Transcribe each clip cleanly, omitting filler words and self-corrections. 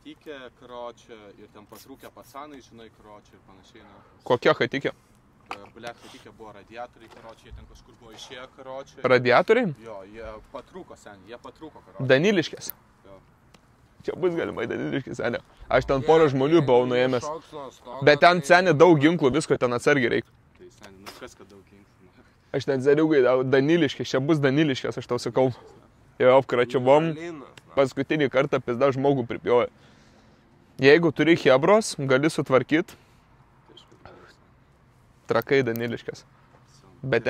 Hatikė, karočią, ir ten patrūkę pasanai, žinai, karočią ir panašiai. Na. Kokia hatikė? Blek hatikė buvo radiatoriai, karočią, jie ten kažkur buvo išėję, karočią. Radiatoriai? Jo, jie patrūko, karočią. Daniliškės. Jo. Čia bus galimai Daniliškės, seniai. Aš ten porą žmonių buvau nuėmęs. Bet ten, seniai, daug ginklų, visko ten atsargiai reikia. Tai, seniai, nu kas, kad daug ginklų. Aš ten zeriugai, Daniliškės, čia bus Daniliškės, aš tau sakau. Jau apkračiu bom, paskutinį kartą pizda žmogų pripjovė. Jeigu turi hebros, gali sutvarkyti. Trakai Daniliškės. Bet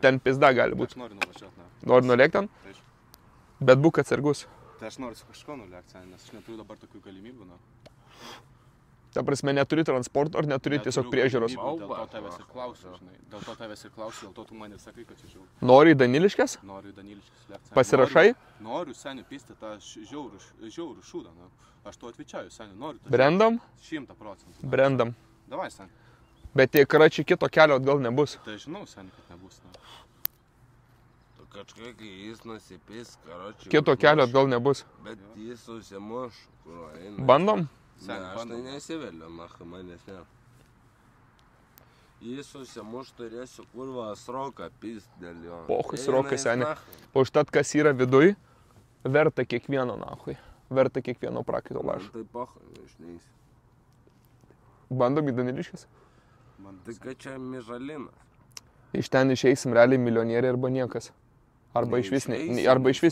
ten pizda gali būti. Aš noriu nuvažiuoti, na. Nori nulėkti ten? Taip. Bet būk atsargus. Tai aš noriu su kažko nulėkti, nes aš neturiu dabar tokių galimybių, na. Ta prasme, neturi transporto ar neturi tiesiog priežiūros. Dėl to tavęs ir klausiu, žinai. Dėl to tu man ir sakai, kad čia žiauru. Nori į Daniliškės? Noriu į Daniliškės lėkti. Pasirašai? Noriu, seniai, pisti tą žiaurų šūdą, na. Aš to atvičiaju, seniai, noriu. Brendam? 100%. Brendam. Davai, seniai. Bet tai karačiai kito kelio atgal nebus. Tai žinau, seniai, kad nebus, na. Kažkaip jis nusipis, karočiui. Kito kelio atgal nebus. Bet jis susimuš, kur eina. Bandom? Ne, aš tai nesivėliu, manęs ne. Jis susimuš, turėsiu kurvą sroką pist dėl jo. Pohus srokas, seniai. Užtat, kas yra viduj, verta kiekvieno nahui. Verta kiekvieno prakaito lašo. Tai pohai, aš neįsiu. Bandom į Daniliškės? Tai kad čia mižalinas. Iš ten išeisim realiai milijonieriai arba niekas. Arba iš vis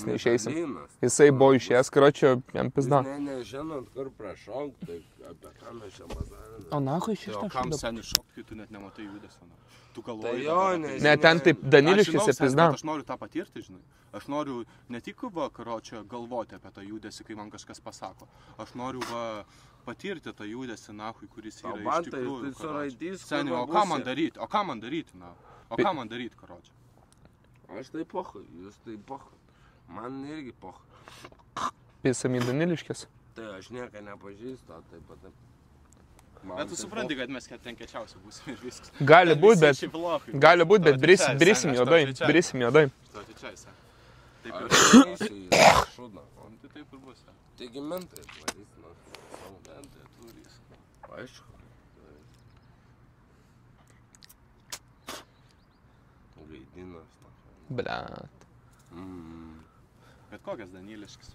neišeisim. Jisai buvo išėjęs, karočio, jam pizda. Nežinant, kur prašok, tai apie ką mes čia bazarėme. O nahui iš O kam seniai šokti, tu net nematai judesio, na. Tu galvoji. Ne, ten taip Daniliškėse pizda. Aš noriu tą patirti, žinai. Aš noriu ne tik karočią galvoti apie tą judesį, kai man kažkas pasako. Aš noriu patirti tą judesį, nahui, kuris yra iš tikrųjų. Seniai, o ką man daryti, na? O ką man daryti, karočią? Aš tai pohai, jūs tai pohai. Man irgi pohai. Pisam į Daniliškės. Tai aš nieką nepažįstu, taip pat. Bet tu supranti, kad mes ten kečiausi būsime ir viskas. Gali būt, bet brisim juodai. Brisim juodai. Tu atičiai, sen. Aš neįsiu į šūdą. Tai taip ir bus, sen. Taigi mentai atvarys, na. Savo mentai atvarys. Aišku. Gaidinas. Blet. Bet kokias Daniliškės?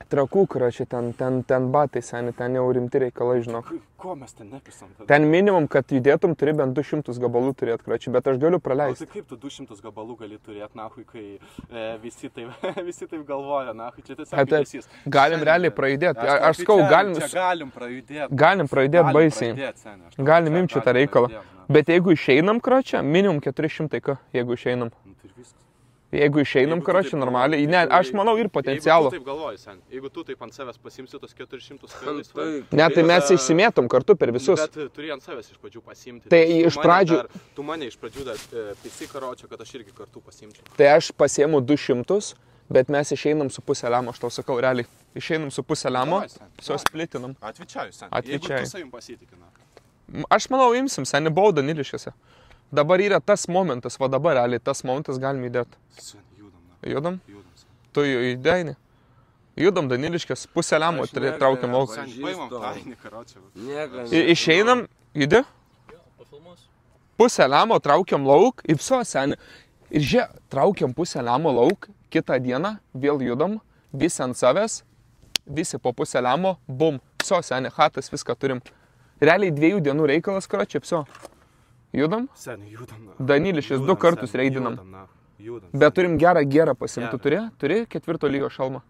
Trakų, karočią, ten batai, seniai, ten jau rimti reikalai, žinok. Ko mes ten nepisam? Ten minimum, kad judėtum, turi bent 200 gabalų turėti, karočią, bet aš galiu praleisti. O tai kaip tu 200 gabalų gali turėti, nahui, kai visi taip galvoja, nahui, čia tiesiog judesys. Galim realiai prajudėti. Aš skau, galim prajudėti baisiai. Galim imti šitą reikalą. Bet jeigu išeinam, karočią, minimum 400, jeigu išeinam. Jeigu išeinam, karočią, normaliai, ne, aš manau ir potencialų. Jeigu tu taip galvoji, sen, jeigu tu taip ant savęs pasimsi tos 400 kailis, ne, tai mes išsimėtum kartu per visus. Bet turi ant savęs iš pradžių pasimti. Tai iš pradžių... Tu mane iš pradžių dar pisi, karočią, kad aš irgi kartu pasimčiau. Tai aš pasiemu 200, bet mes išeinam su pusę lemo, aš tau sakau, realiai. Išeinam su pusę lemo, su splitinam. Atvičiaju, sen. Atvičiaju. Jeigu tu savim pasitikina. Aš manau, imsim, seniai, buvau Daniliškėse. Dabar yra tas momentas, va dabar realiai tas momentas galim įdėti. Judam? Judam. Tu įdėjai? Judam Daniliškės, pusę lemo traukiam lauk. Išeinam, judė? Pusę lemo traukiam lauk, ir viso seniai. Ir žiūrėk, traukiam pusę lemo lauk, kitą dieną vėl judam, visi ant savęs, visi po pusę lemo, bum, viso seniai, hatas, viską turim. Realiai 2 dienų reikalas, karočią, viso. Judam? Seniai, judam. Daniliškės 2 kartus reidinam. Bet turim gerą pasimtų. Turi 4 lygio šalmą.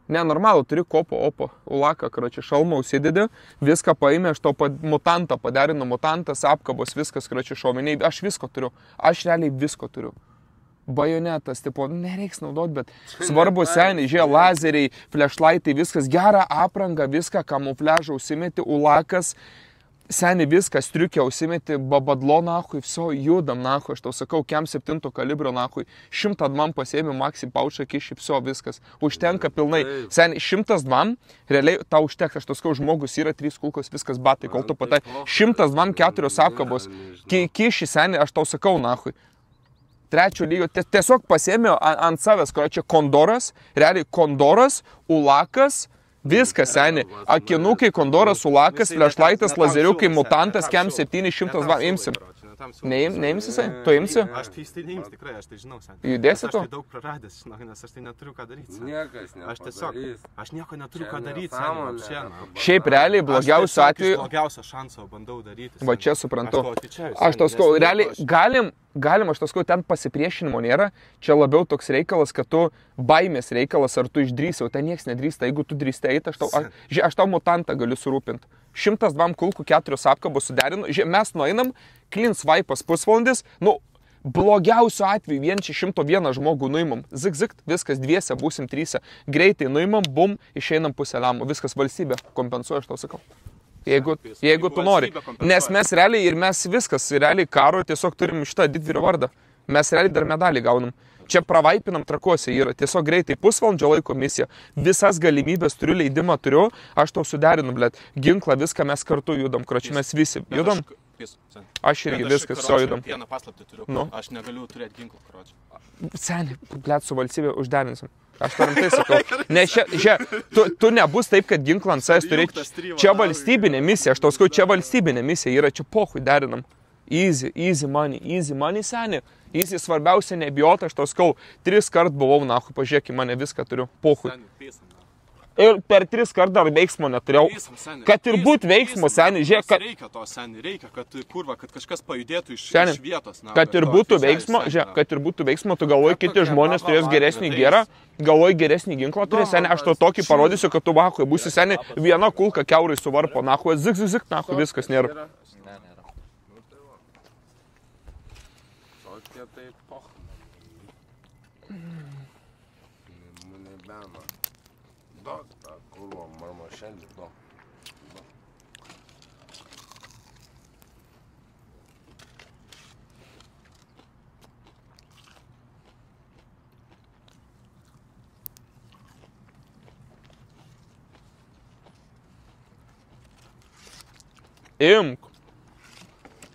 Ne, normalų, turi kopo, ulaką, karočią, šalmą užsidedi, viską paėmė, aš to mutantą paderinu, mutantas, apkabos, viskas, karočią, šominiai, aš visko turiu. Aš realiai visko turiu. Bajonetas, tipo, nereiks naudot, bet svarbu seniai, žiūrė, lazeriai, flashlightai, viskas, gerą aprangą, viską, kamufliažą užsimeti, ulakas, seniai viską, striukę užsimeti, babadlo nahui, viso, judam nahui, aš tau sakau, kem 7 kalibro nahui, 100 dvam pasiėmė, maxi paučą kiši, viso, viskas, užtenka pilnai, seniai, 100 dvam, realiai tau užteks, aš tau sakau, žmogus yra 3 kulkos, viskas batai, kol tu patai, 100 dvam 4 apkabos, kiši, seniai, aš tau sakau nahui. trečio lygio, tiesiog pasėmė ant savęs, kur čia kondoras, realiai kondoras, ulakas, viskas, seniai. Akinukai, kondoras, ulakas, flešlaitas, lazeriukai, mutantas, kem 700 imsim. Neimsi, jisai? Tu imsi? Aš tai neimsi, tikrai, aš tai žinau, seniai. Judėsi tu? Aš tai daug praradęs, nes aš tai neturiu ką daryti. Niekas nepadarys. Aš nieko neturiu ką daryti, seniai. Šiaip realiai blogiausiu atveju... Aš blogiausią šansą bandau daryti. Va čia suprantu. Aš tas kau, realiai galim, aš tas kau, ten pasipriešinimo nėra. Čia labiau toks reikalas, kad tu baimės reikalas, ar tu išdrįsi, o ten nieks nedrįsta. Jeigu tu drįsti eiti, aš tau mutantą galiu surūpinti. 102 kulkų, 4 apkabos suderinu. Mes nueinam, clean swipe'as pusvalandis, blogiausiu atveju vien čia 101 žmogų nuimam. Zik, viskas dviese, būsim 3. Greitai nuimam, bum, išeinam pusę lamo. Viskas valstybė kompensuoja, aš tau sakau. Jeigu tu nori. Nes mes realiai ir mes viskas, realiai karo tiesiog turim šitą didvyrio vardą. Mes realiai dar medalį gaunam. Čia pravaipinam Trakuose yra tiesiog greitai pusvalandžio laiko misija. Visas galimybės turiu, leidimą turiu, aš tau suderinu, blėt. Ginklą, viską mes kartu judam, kročiu mes visi. Judam? Aš irgi viskas, viso judam. Vieną paslaptį turiu. Aš negaliu turėti ginklą, kročiu. Seniai, blėt, su valstybė užderinsim. Aš tarim tai sakau. Nes tu nebus taip, kad ginklą ant savęs turėti. Čia valstybinė misija, aš tau sakau, čia valstybinė misija yra, čia pohui derinam. Easy money, seniai. Easy svarbiausia nebijota, aš tau sakau, 3 kart buvau, nahui, pažiūrėk, mane viską turiu, pohui. Ir per 3 kart dar veiksmo neturėjau. Kad ir būt veiksmo, seniai, žiūrėk, kad... Reikia to, seniai, reikia, kad kažkas pajudėtų iš vietos. Kad ir būtų veiksmo, tu galvoji, kiti žmonės turės geresnį gerą, galvoji geresnį ginklą turės, seniai, aš tau tokį parodysiu, kad tu vahui, būsi, seniai, viena kulka kiaurai suvarpo, nahui, zik, nahui, viskas nėra. Tai poch. Mane bema. Dok, ta kurva, mama šiandien, dok.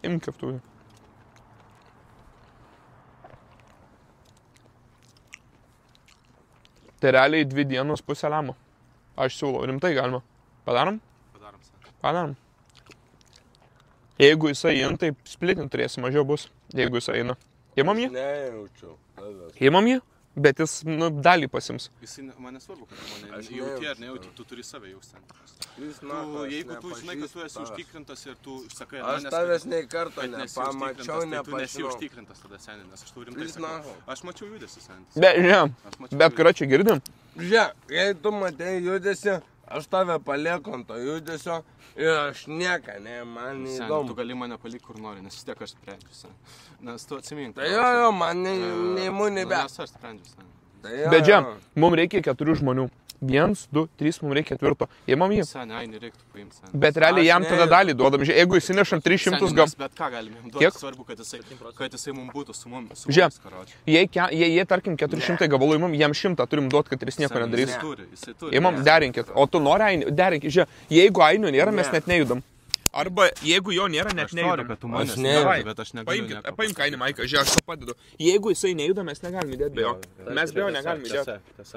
Imk keptuvį. Tai realiai 2 dienos pusę lemo. Aš siūlau, rimtai galima. Padarom? Padarom. Jeigu jisai in, tai splitint turėsi, mažiau bus. Jeigu jisai eina. Imam jį? Nejaučiau. Imam jį? Bet jis, dalį pasims. Jisai, man nesvarbu, kad mane jauti ar nejauti, tu turi save jausti. Jeigu tu žinai, kad tu esi užtikrintas ir tu sakai, aš tavęs nei karto nepamačiau, tai tu nesi užtikrintas tada seniai, nes aš tau rimtai sakau. Aš mačiau judesį seniai. Bet kurią čia girdim? Žiūrėk, jei tu matei judesį, aš tave palieku ant to judesio ir aš nieka, man neįdomu. Tu gali mane palikti kur nori, nes vis tiek aš sprendžiu. Nes tu atsimink. Tai jo, man neįmu nebė. Nes aš sprendžiu. Bet žiūrėk, mums reikia 4 žmonių. 1, 2, 3, mums reikia 4. Įmam jį. Seniai, nereiktų paimti. Bet realiai jam tada dalį duodam. Jeigu įsinešam 300 gam. Bet ką galime jam duoti? Svarbu, kad jisai mums būtų su mumis. Žiūrėk, jei tarkim 400 gabalų įmam, jam 100 turim duoti, kad jis nieko nedarys. Jisai turi. Įmam, derinkit. O tu nori ainių, derinkit. Žiūrėk, jeigu ainių nėra, mes net nejudam. Arba jeigu jo nėra, net nejudam. Aš noriu, bet aš negaliu. Paimk ainių, Maiką, žiūrėk, aš tau padedu. Jeigu jisai nejuda, mes negalim įdėti be jo. Mes be jo negalim įdėti. Tiesa.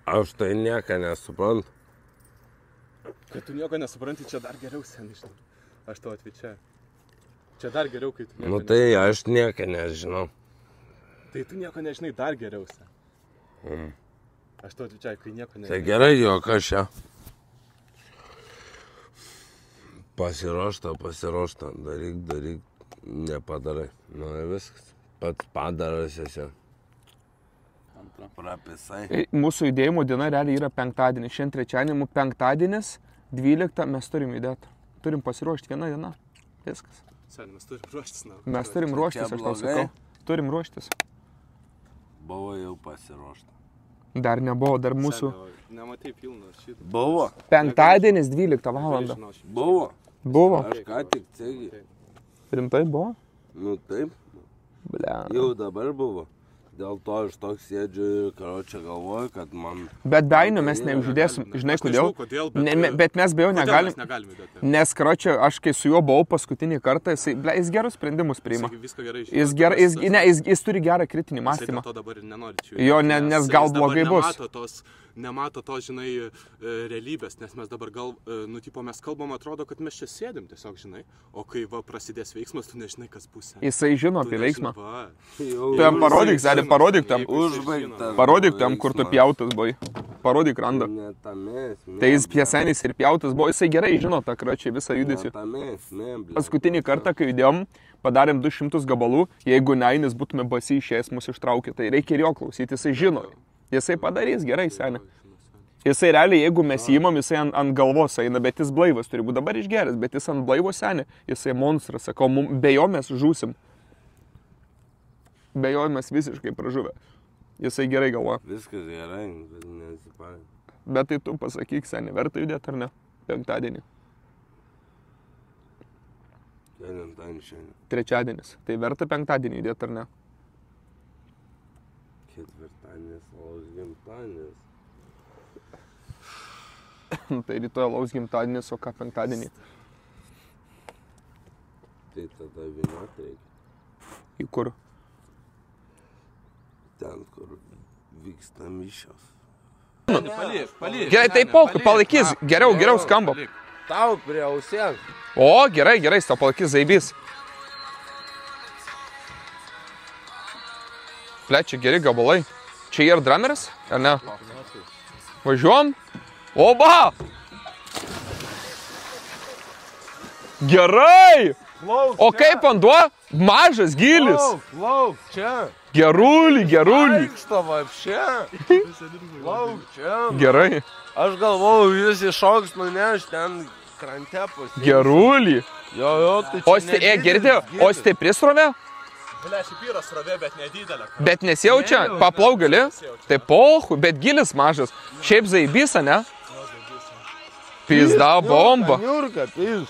Aš tai nieko nesuprantu. Kai tu nieko nesupranti, čia dar geriau seniai. Aš tau atvyčiau. Čia dar geriau, kai tu nieko nežinai. Tai aš nieko nežinau. Tai tu nieko nežinai, dar geriau seniai. Aš tau atvyčiau, kai nieko nežinai. Tai gerai, jog aš čia. Pasiruošta, daryk, nepadarai. Nu ir viskas. Pats padaras esi. Prapisai. Mūsų judėjimo diena realiai yra penktadienis. Šiandien trečiadienį, penktadienis, 12 mes turim judėti. Turim pasiruošti vieną dieną. Viskas. Mes turim ruoštis. Mes turim ruoštis, aš tau sakau. Turim ruoštis. Buvo jau pasiruošta. Dar nebuvo, dar mūsų. Nematai pilno šitą. Buvo. Penktadienis 12 valandą. Buvo. Aš ką tik cegi. Rimtai buvo? Nu taip. Ble. Jau dabar buvo. Dėl to aš toks sėdžiu ir, karočią, galvoju, kad man... Bet be Ainio mes neuždėsim, žinai kodėl? Bet mes be jo negalim. Nes, karočią, aš kai su juo buvau paskutinį kartą, jis gerus sprendimus priima. Jis turi gerą kritinį mąstymą. Jo, nes gal blogai bus. Nemato to, žinai, realybės, nes mes dabar mes kalbam, atrodo, kad mes čia sėdim tiesiog, žinai, o kai prasidės veiksmas, tu nežinai, kas bus. Jisai žino apie veiksmą. Tu jam parodyk, Zeli, parodyk tam, kur tu pjautas buvai. Parodyk randą. Tai jis piesenis ir pjautas buvo, jisai gerai žino tą kračią visą judesį. Paskutinį kartą, kai judėjom, padarėm 200 gabalų, jeigu ne Ainis būtume basi išėjęs mus ištraukė, tai reikia ir jo klausyti, jisai žino. Jisai padarys gerai, seniai. Jisai realiai, jeigu mes įmam, jisai ant galvos eina, bet jis blaivas turi būti dabar išgeras, bet jis ant blaivo seniai, jisai monstras, sakau, be jo mes žūsim. Be jo mes visiškai pražuvę. Jisai gerai galvoja. Viskas gerai, bet nesiparė. Bet tai tu pasakyk, seniai, verta judėti ar ne? Penktadienį. Kelintadienį šiandien. Trečiadienis. Tai verta penktadienį judėti ar ne? Ketvirtadienis, alaus gimtadienis. Tai rytoj alaus gimtadienis, o ką penktadienį? Tai tada vyniot reikia. Į kur? Ten, kur vyksta mišios. Paliek. Gerai, tai palaikys, geriau skamba. Tau prie ausies. O, gerai, tau palaikys zaibys. Plečia, geri gabalai. Čia yra drumeris, ar ne? Važiuom. Oba! Gerai! O kaip vanduo? Mažas, gilis. Lauk, čia. Gerulį. Vaikšto vapšė. Lauk, čia. Gerai. Aš galvojau, jis iššoks nuneš ten krante pusė. Gerulį. Jo, tai čia girdėjau, o stipri srovė? Ble, šiaip yra srovė, bet nedidelė. Bet nesijaučia, paplauk gali? Tai pohu, bet gilis mažas. Šiaip zaibisa, ne? Pizda bomba. Niurka, pizda.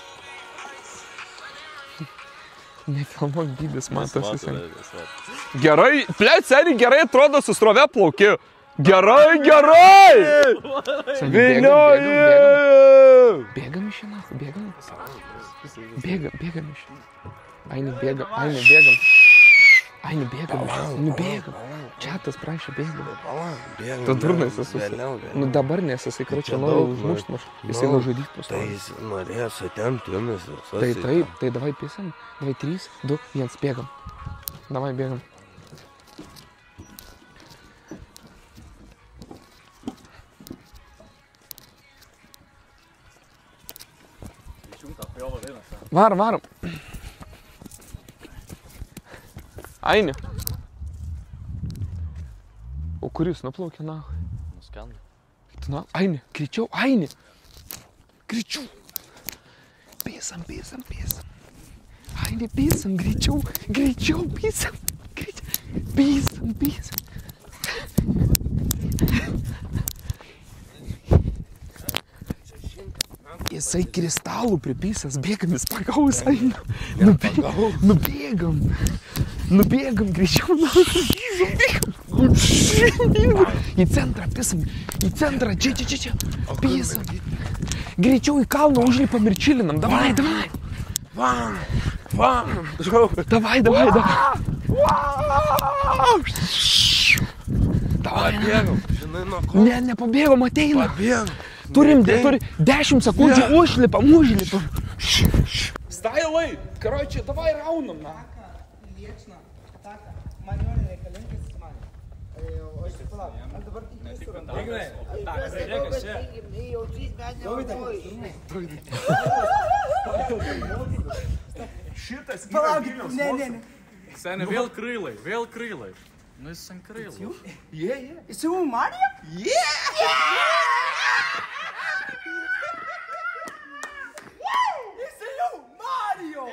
Nefilmuok dydis, matosi. Gerai, plėt, seniai, gerai atrodo su srovė plauki. Gerai! Vilioji! Bėgam iš šiandien, bėgam iš šiandien. Aini, bėgam. Čiatas prašė, bėgam. Tu durnais esu. Nu dabar nesisai, karočią nori užmušt mus. Jisai nužudyt mus. Tai jis norėjo sutemti jumis. Tai davai pisam. Davai 3, 2, 1, bėgam. Davai bėgam. Varom. Aini. O kuris nuplaukė, na? Nuskendo. Aini, greičiau, Aini. Greičiau. Pėsam. Aini, pėsam, greičiau, pėsam. Jisai kristalų pripysęs, bėgam, jis pagaus, Aini. Nubėgam, greičiau, Į centrą, pisam, čia, pisam. Greičiau į kalną užlipam ir čilinam, davai. Davai. Pabėgam, žinai, nuo ko? Ne, nepabėgam, ateina. Pabėgam. Turim 10 sekundžių, užlipam. Stailai, karočią, davai raunam, na. Liečna, ataka, man jo nereikalingas jis man. O aš tik palauk, aš dabar tik nesurandu. Reikia, jau 3 metai nevažiuoju. Šitas Palauk, ne. Seniai, vėl krailai. Nu jis ant krailų. Jis jau Marija? Jis jau Mario!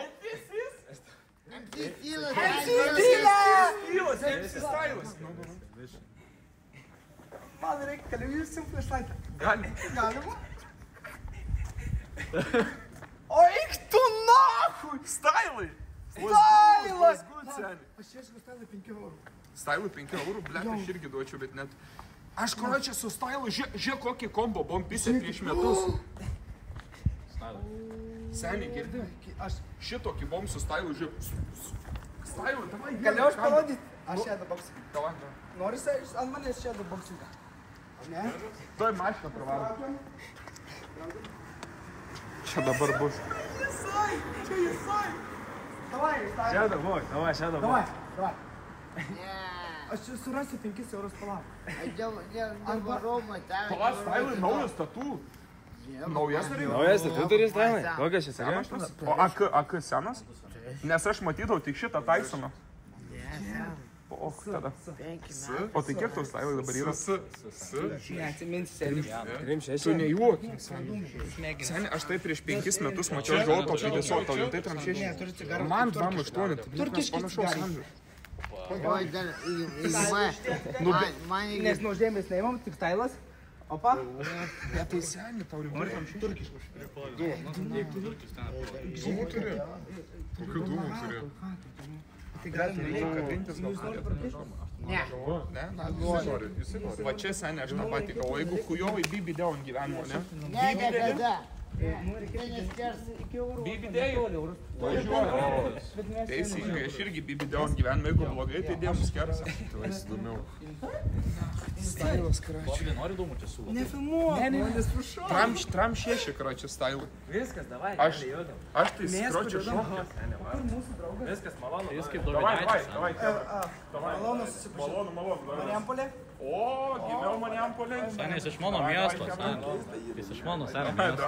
Man reikia, kad jūs jums flashlightą. Galima? O eik tu nahui! Stailai! Stailas! Good, seniai. Aš ieškau stailą 5 eurų. Stailui 5 eurų, blėt, aš irgi duočiau, bet net... Aš, karočią, su Stailu, žiūrėk, kokį kombo buvom pisę prieš metus. Seniai, girdi? Šitokį buvom su Stailu, žiūrėk. Stailu, davai, Galiu aš parodyti? Aš šedą boksiką. Davai. Norisi ant manęs šedą boksiką? Ne? Toj mašiną pravarom. Čia dabar bus. Jisai! Čia jisai! Davai, Stailu. Šedą bok, davai. Davai. Aš surasiu 5 eurus palauk. Pala, Stailui naujas tatų. Naujas ar jau? Naujas, tu turi Stailai. Kokias čia senas? O AK senas? Nes aš matydavau tik šitą Tysoną. O, tada. O tai kiek tau Stailai dabar yra? Neatsiminsi seniai. 3-6. Tu nejuokim, seniai. Aš tai prieš 5 metus mačiau žolto, kai tiesiog tau rimtai 3-6. Man 2-8, tai mes panašaus amžiaus. Oi, dar nes nuždėmės neimam, tik Stailas. Opa. Ne, tai seniai, tau rimtai 3-6. Dūmų turi? Kokių dūmų turi? Tai galim kabintis gal. Ne? Jisai nori. Va čia seniai aš tą patį galvoju, jeigu kujovai Bibi Deon gyvenimo, ne? Niekada. Bibi Deon. Važiuoja. Teisingai, aš irgi Bibi Deon gyvenimo, jeigu blogai, tai dėjom skersą. Tu esi įdomiau. Stailas, karačiai. Nori dūmų čia siūlo? Nefilmuok. Tram 6, karačiai, Stailai. Viskas, davai. Aš tai skročiu šokį. Viskas, malonu. Jis kaip Davai. Malonu susipažinti. Malonu. Marijampolė? O, gyvenu Marijampolė. Seniai, jis iš mano miesto, seniai. Jis iš mano seniai miesto.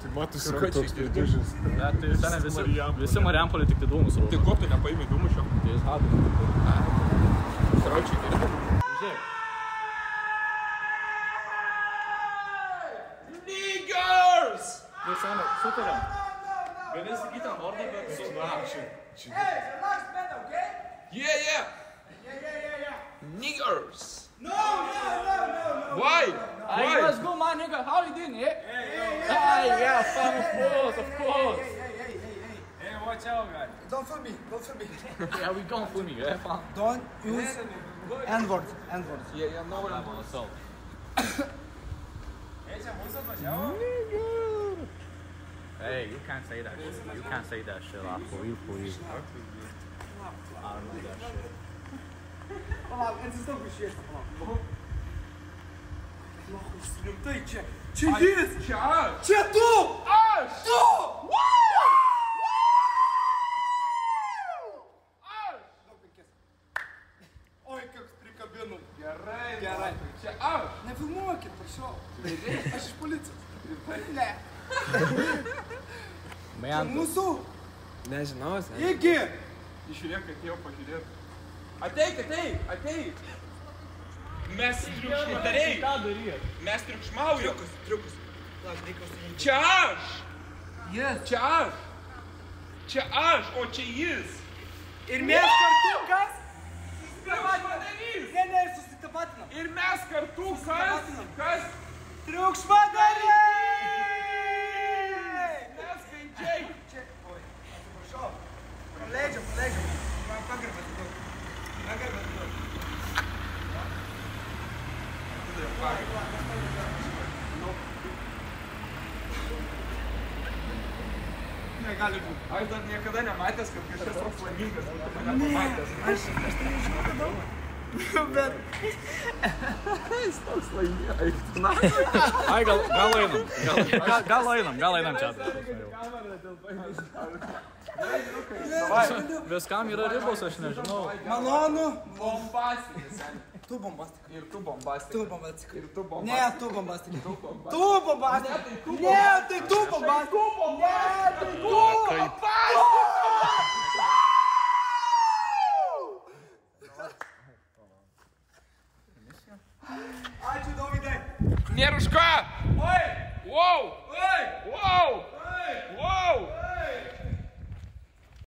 Tai matosi, kad toks pirdižas. Tai seniai visi Marijampolė tik tai dūmus rūpa. Tai ko tu nepaimi dūmų šio? Tai jis hadu. Karočiai, girdi? Žiūrėk. Niggers! Tai seniai, sutarėm. Gali sakyti ant ordą, bet su nakšiu. Hey, relax, man, okay? Yeah. Yeah. Niggers! No. Why? Hey, let's go, my nigga. How you doing, eh? Hey, yeah, fam, of course. Hey, watch out, guys. Don't film me. Yeah, we gonna film you, eh, fam? Don't use N-word. Yeah, no one. Hey, you can't say that shit. You can't say that shit, lah. For you. I don't know that shit. Palauk, atsistok iš šviesą, palauk. Rimtai, čia jis! Čia aš! Čia tu! Aš! Tu! Oi, koks prikabinu. Gerai. Čia aš! Nefilmuokit, prašau. Aš iš policijos. Ne. Čia mūsų. Nežinau, Iki! Išliek, atėjau pažiūrėti. Ateik! Mes triukšmaujam. Mes triukšmaujam. Triukus. Čia aš! Yes. Čia aš, o čia jis. Ir mes kartu, kas? Triukšmadarys. Ne, susitapatinam. Ir mes kartu, kas? Triukšmadarys! Mes gaidžiai. Čia, oi, atsiprašau. Paleidžiam. Man pagarbą atiduok. Negali būti. Aš dar niekada nematęs, kad kažkas toks laimingas būtų mane pamatęs. Aš tai nežinau, kad daug. Bet... Jis toks laimingas. Ai, gal einam čia. Viskam yra ribos, aš nežinau. Malonu. Bombastinis. Tu bombastik. Ir tu bombastik. Tu bombastik. Ir tu bombastik. Ne, tu bombastik. Tu bombastik. Ne, tai tu bombastik. Ne, tai tu bombastik. Ačiū, Dovydai. Nėra už ką. Oi. Wow. Oi. Wow.